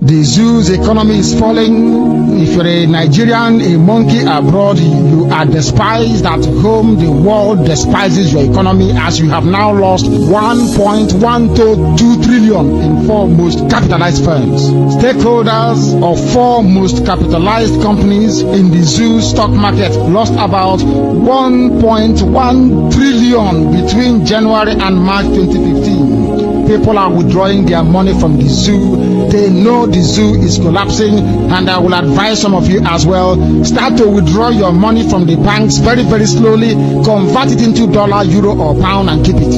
The zoo's economy is falling. If you're a Nigerian, a monkey abroad, you are despised at home. The world despises your economy, as you have now lost 1.122 trillion in 4 most capitalized firms. Stakeholders of 4 most capitalized companies in the zoo stock market lost about 1.1 trillion between January and March 2015. People are withdrawing their money from the zoo. They know the zoo is collapsing, and I will advise some of you as well, start to withdraw your money from the banks very, very slowly. Convert it into dollar, euro, or pound and keep it.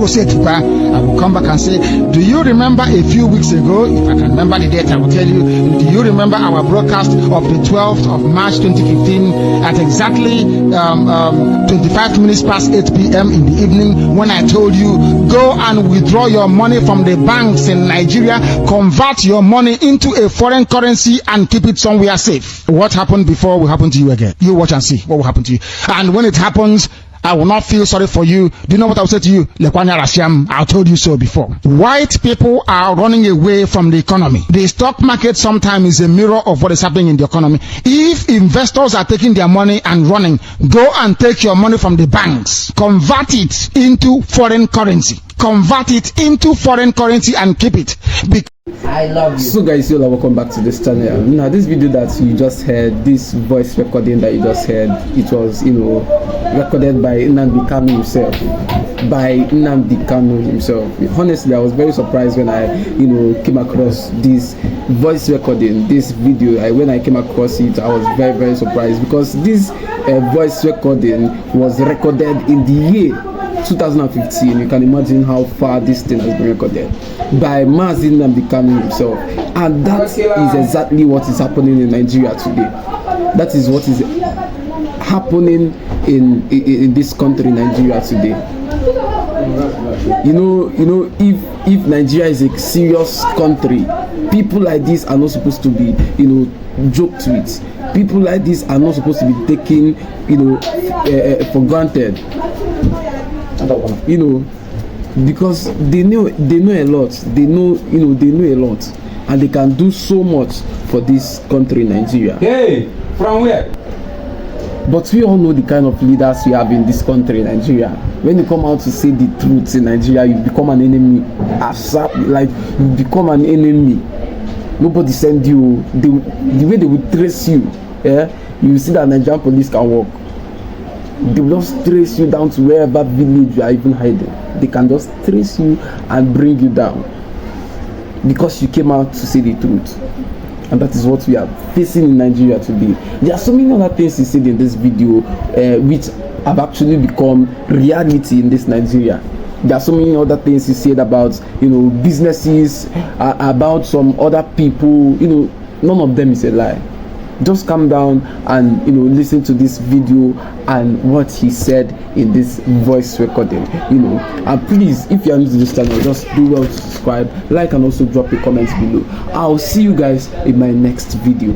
I will come back and say, do you remember a few weeks ago? If I can remember the date, I will tell you. Do you remember our broadcast of the 12th of March 2015 at exactly 25 minutes past 8 p.m. in the evening, when I told you, go and withdraw your money from the banks in Nigeria, convert your money into a foreign currency and keep it somewhere safe. What happened before will happen to you again. You watch and see what will happen to you. And when it happens, I will not feel sorry for you. Do you know what I will say to you? I told you so before. White people are running away from the economy. The stock market sometimes is a mirror of what is happening in the economy. If investors are taking their money and running, go and take your money from the banks. Convert it into foreign currency. Convert it into foreign currency and keep it. I love you. So guys, welcome back to this channel. Now this video that you just heard, this voice recording that you just heard, it was recorded by Nnamdi Kanu himself. Honestly, I was very surprised when I came across this voice recording, this video. When I came across it, I was very, very surprised, because this voice recording was recorded in the year 2015. You can imagine how far this thing has been recorded by Nnamdi Kanu himself, and that is exactly what is happening in Nigeria today. That is what is happening in this country, Nigeria today. If Nigeria is a serious country, people like this are not supposed to be joked with. People like this are not supposed to be taken for granted. Because they know a lot. They know a lot, and they can do so much for this country, Nigeria. Hey, from where? But we all know the kind of leaders we have in this country, Nigeria. When you come out to say the truth in Nigeria, you become an enemy. You become an enemy. Nobody send you. The way they will trace you, you see that Nigerian police can work. They will just trace you down to wherever village you are even hiding. They can just trace you and bring you down, because you came out to say the truth. And that is what we are facing in Nigeria today. There are so many other things he said in this video which have actually become reality in this Nigeria. There are so many other things he said about businesses, about some other people. None of them is a lie. Just calm down and listen to this video and what he said in this voice recording. And please, if you are new to this channel, just do well to subscribe, like, and also drop a comment below. I'll see you guys in my next video.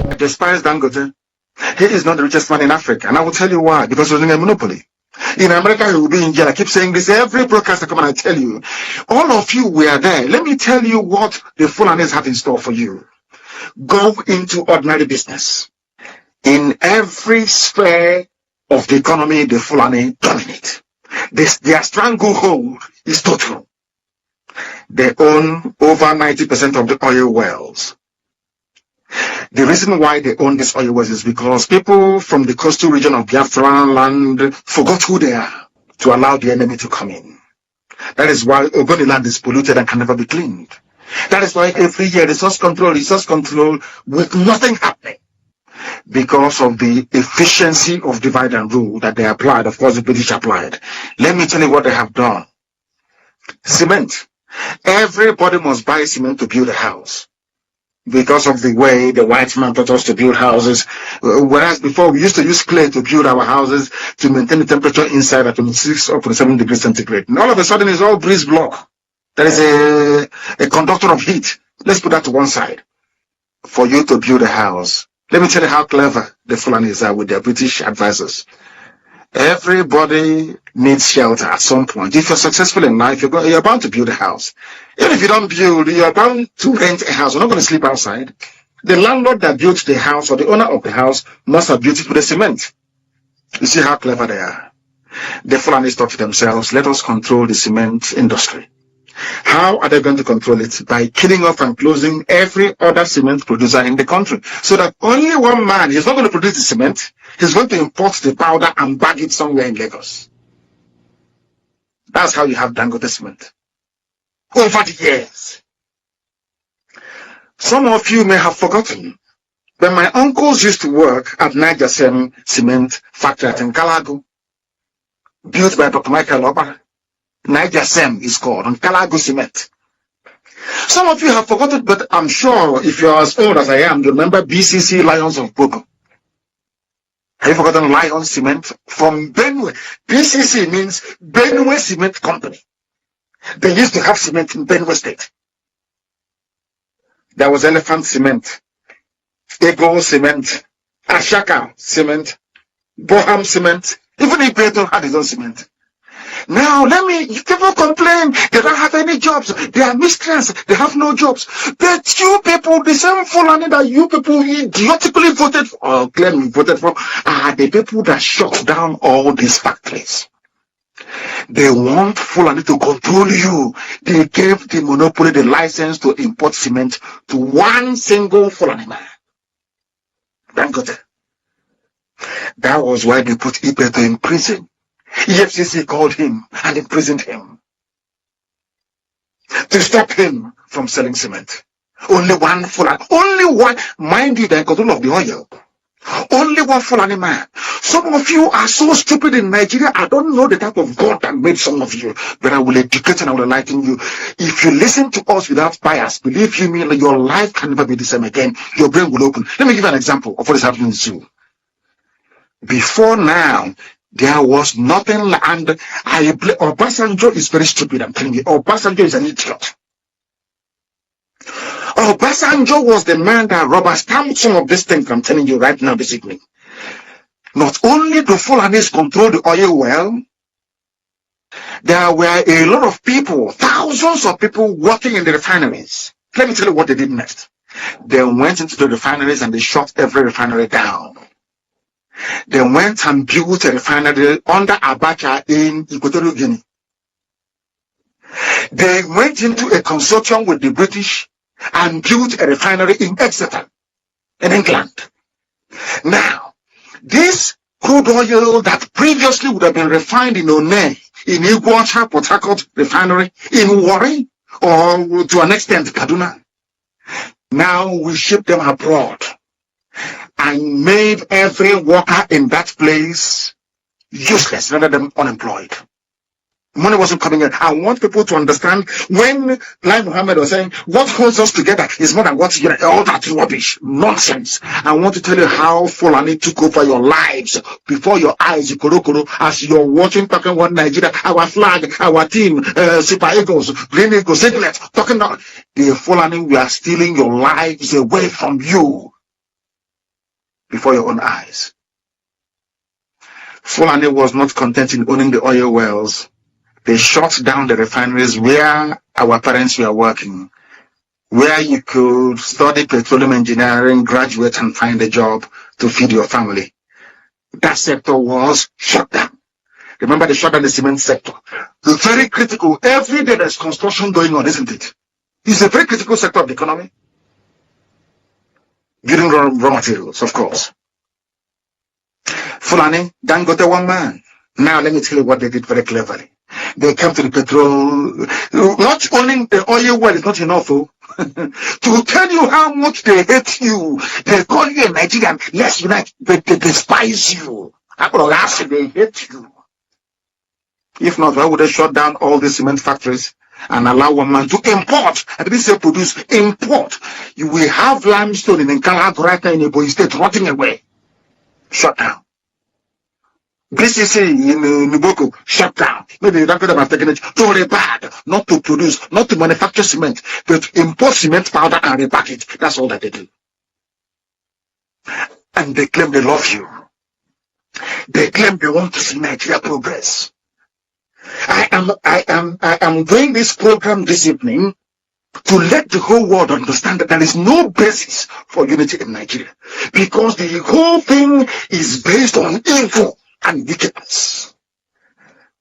I despise Dangote. He is not the richest man in Africa, and I will tell you why. Because he was in a monopoly. In America, he will be in jail. I keep saying this every broadcast I come and I tell you. All of you were there. Let me tell you what the Fulanis have in store for you. Go into ordinary business. In every sphere of the economy, the Fulani dominate. Their stranglehold is total. They own over 90% of the oil wells. The reason why they own these oil wells is because people from the coastal region of Biafra land forgot who they are to allow the enemy to come in. That is why Ogoni land is polluted and can never be cleaned. That is why every year resource control with nothing happening, because of the efficiency of divide and rule that they applied. Of course, the British applied. Let me tell you what they have done. Cement. Everybody must buy cement to build a house, because of the way the white man taught us to build houses. Whereas before we used to use clay to build our houses to maintain the temperature inside at 26 or 27 degrees centigrade. And all of a sudden it's all breeze block. There is a conductor of heat. Let's put that to one side. For you to build a house, let me tell you how clever the Fulanis are with their British advisors. Everybody needs shelter at some point. If you're successful in life, you're bound to build a house. Even if you don't build, you're bound to rent a house. You're not going to sleep outside. The landlord that built the house or the owner of the house must have built it with a cement. You see how clever they are. The Fulani thought to themselves, let us control the cement industry. How are they going to control it? By killing off and closing every other cement producer in the country. So that only one man is not going to produce the cement. He's going to import the powder and bag it somewhere in Lagos. That's how you have Dangote cement. Over the years. Some of you may have forgotten, but my uncles used to work at NigeriaNews cement factory at Nkalago, built by Dr. Michael Obara. NigeriaNews is called Nkalago cement. Some of you have forgotten, but I'm sure if you're as old as I am, you remember BCC Lions of Boko. Have you forgotten Lion Cement from Benue? BCC means Benue Cement Company. They used to have cement in Benue State. There was Elephant Cement, Eagle Cement, Ashaka Cement, Boham Cement. Even Ibeto had his own cement. Now, people complain they don't have any jobs. They are miscreants. They have no jobs. But you people, the same Fulani that you people idiotically voted for, or claim you voted for, are the people that shut down all these factories. They want Fulani to control you. They gave the monopoly, the license to import cement to one single Fulani man. Dangote. That was why they put Ibeto in prison. EFCC called him and imprisoned him to stop him from selling cement. Only one Fulani, only one, mind you, they're in control of the oil. Only one Fulani man. Some of you are so stupid in Nigeria. I don't know the type of God that made some of you, but I will educate and I will enlighten you. If you listen to us without bias, believe you me, your life can never be the same again. Your brain will open. Let me give you an example of what is happening in Zoo. Before now, there was nothing, and Obasanjo is very stupid, I'm telling you. Obasanjo is an idiot. Obasanjo was the man that rubber stamped some of these things I'm telling you right now this evening. Not only do Fulanis control the oil well, there were a lot of people, thousands of people working in the refineries. Let me tell you what they did next. They went into the refineries and they shut every refinery down. They went and built a refinery under Abacha in Equatorial Guinea. They went into a consortium with the British and built a refinery in Exeter, in England. Now, this crude oil that previously would have been refined in One, in Iguacha, Port Harcourt refinery, in Warri, or to an extent Kaduna, now we ship them abroad and made every worker in that place useless, rendered them unemployed. Money wasn't coming in. I want people to understand when Lai Muhammad was saying, what holds us together is more than what's together. All that rubbish, nonsense. I want to tell you how Fulani took over your lives before your eyes, Ikorokoro, as you're watching Talking One Nigeria, our flag, our team, Super Eagles, Green Eagles, Siglet, talking about the Fulani, we are stealing your lives away from you before your own eyes. Fulani was not content in owning the oil wells. They shut down the refineries where our parents were working, where you could study petroleum engineering, graduate, and find a job to feed your family. That sector was shut down. Remember, they shut down the cement sector. It's very critical. Every day there's construction going on, isn't it? It's a very critical sector of the economy. Getting raw materials, of course. Fulani, Dangote, one man. Now let me tell you what they did very cleverly. They came to the petrol. Not owning the oil well is not enough, to tell you how much they hate you. They call you a Nigerian. Yes, unite, but they despise you. They hate you. If not, why would they shut down all the cement factories and allow one man to import? I didn't say produce, import. You will have limestone in Nkalago right now in Ebonyi State rotting away. Shut down. BCC in Nuboko, shut down. Maybe you don't have taken it to repack, not to produce, not to manufacture cement, but to import cement powder and repack it. That's all that they do. And they claim they love you. They claim they want to see Nigeria progress. I am doing this program this evening to let the whole world understand that there is no basis for unity in Nigeria, because the whole thing is based on evil and wickedness.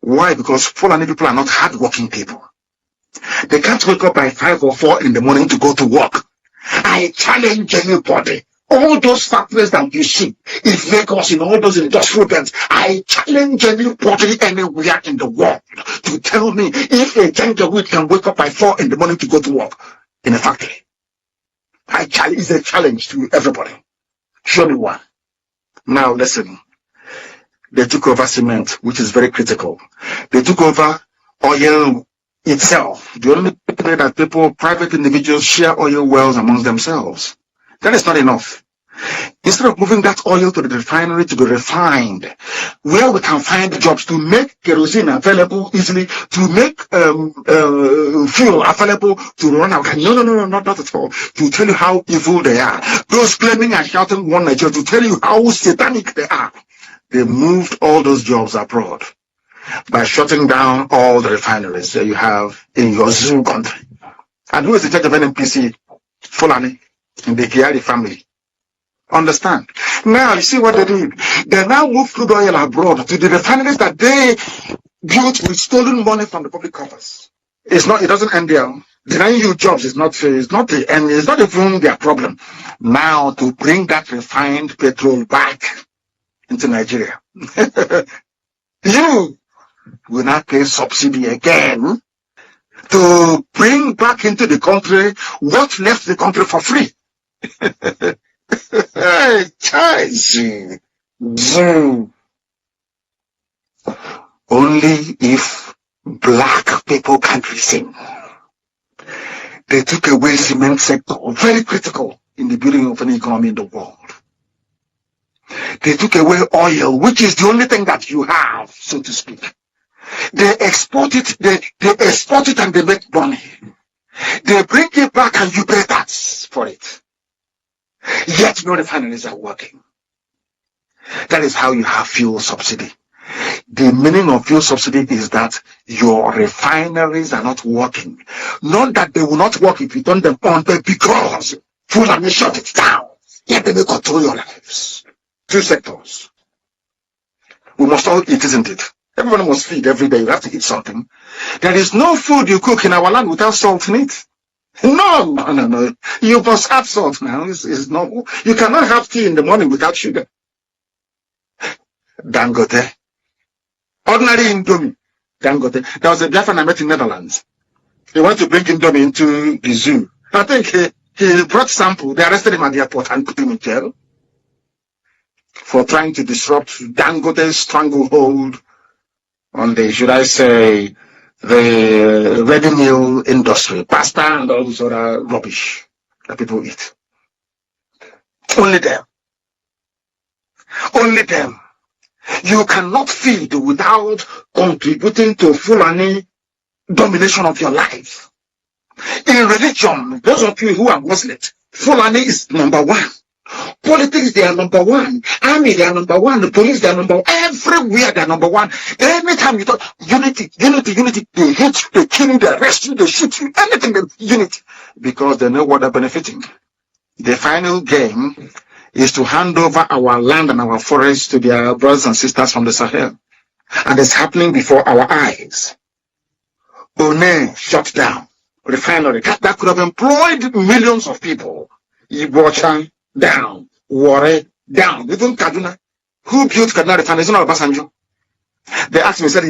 Why? Because Fulani people are not hardworking people. They can't wake up by 5 or 4 in the morning to go to work. I challenge anybody. All those factories that you see in Lagos, in all those industrial bands, I challenge anybody anywhere in the world to tell me if a Janjaweed can wake up by 4 in the morning to go to work in a factory. It's a challenge to everybody. Show me one. Now listen. They took over cement, which is very critical. They took over oil itself. The only way that private individuals share oil wells amongst themselves. That is not enough. Instead of moving that oil to the refinery to be refined, where we can find jobs to make kerosene available easily, to make fuel available to run our country. No, not at all. To tell you how evil they are. Those claiming and shouting one Nigeria, to tell you how satanic they are. They moved all those jobs abroad by shutting down all the refineries that you have in your zoo country. And who is the judge of NNPC? Fulani in the Kiari family. Understand? Now, you see what they did? They now moved crude oil abroad to the refineries that they built with stolen money from the public coffers. It doesn't end there. Denying you jobs is not the end. It's not even their problem. Now, to bring that refined petrol back into Nigeria, you will not pay subsidy again to bring back into the country what left the country for free. Only if black people can't listen. They took away cement sector, very critical in the building of an economy in the world. They took away oil, which is the only thing that you have, so to speak. They export it, they export it and they make money. They bring it back and you pay tax for it. Yet no refineries are working. That is how you have fuel subsidy. The meaning of fuel subsidy is that your refineries are not working. Not that they will not work if you turn them on, but because Fulani shut it down. Yet they may control your lives. 2 sectors. We must all eat, isn't it? Everyone must feed every day. You have to eat something. There is no food you cook in our land without salt in it. No. You must add salt now. It's normal. You cannot have tea in the morning without sugar. Dangote. Ordinary Indomie. Dangote. There was a Biafran I met in Netherlands. He wanted to bring Indomie into the zoo. I think he brought sample. They arrested him at the airport and put him in jail for trying to disrupt Dangote's stranglehold on the, should I say, the ready meal industry, pasta and all this other rubbish that people eat. Only them. Only them. You cannot feed without contributing to Fulani domination of your life. In religion, those of you who are Muslims, Fulani is number 1. Politics, they are number 1. Army, they are number 1. The police, they are number 1. Everywhere, they are number 1. Anytime you talk, unity, they hate you, they kill you, they arrest you, they shoot you, anything, unity. Because they know what they're benefiting. The final game is to hand over our land and our forests to their brothers and sisters from the Sahel. And it's happening before our eyes. One shut down. Refinery. That could have employed millions of people. Ibocha down. Warre down. Even Kaduna. Who built Kaduna refinery? It's not Obasanjo. They asked me, said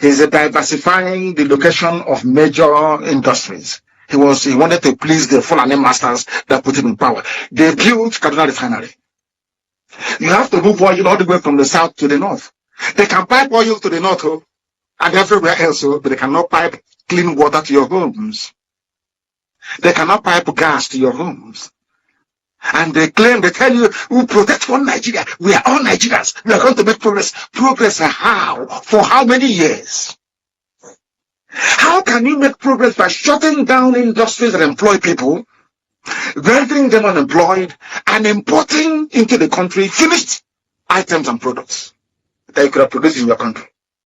he's diversifying the location of major industries. He wanted to please the Fulani masters that put him in power. They built Kaduna refinery. You have to move oil all the way from the south to the north. They can pipe oil to the north and everywhere else, but they cannot pipe clean water to your homes. They cannot pipe gas to your homes. And they claim, they tell you, we protect one Nigeria. We are all Nigerians. We are going to make progress. Progress how? For how many years? How can you make progress by shutting down industries that employ people, rendering them unemployed, and importing into the country finished items and products? that you could have produced in your country.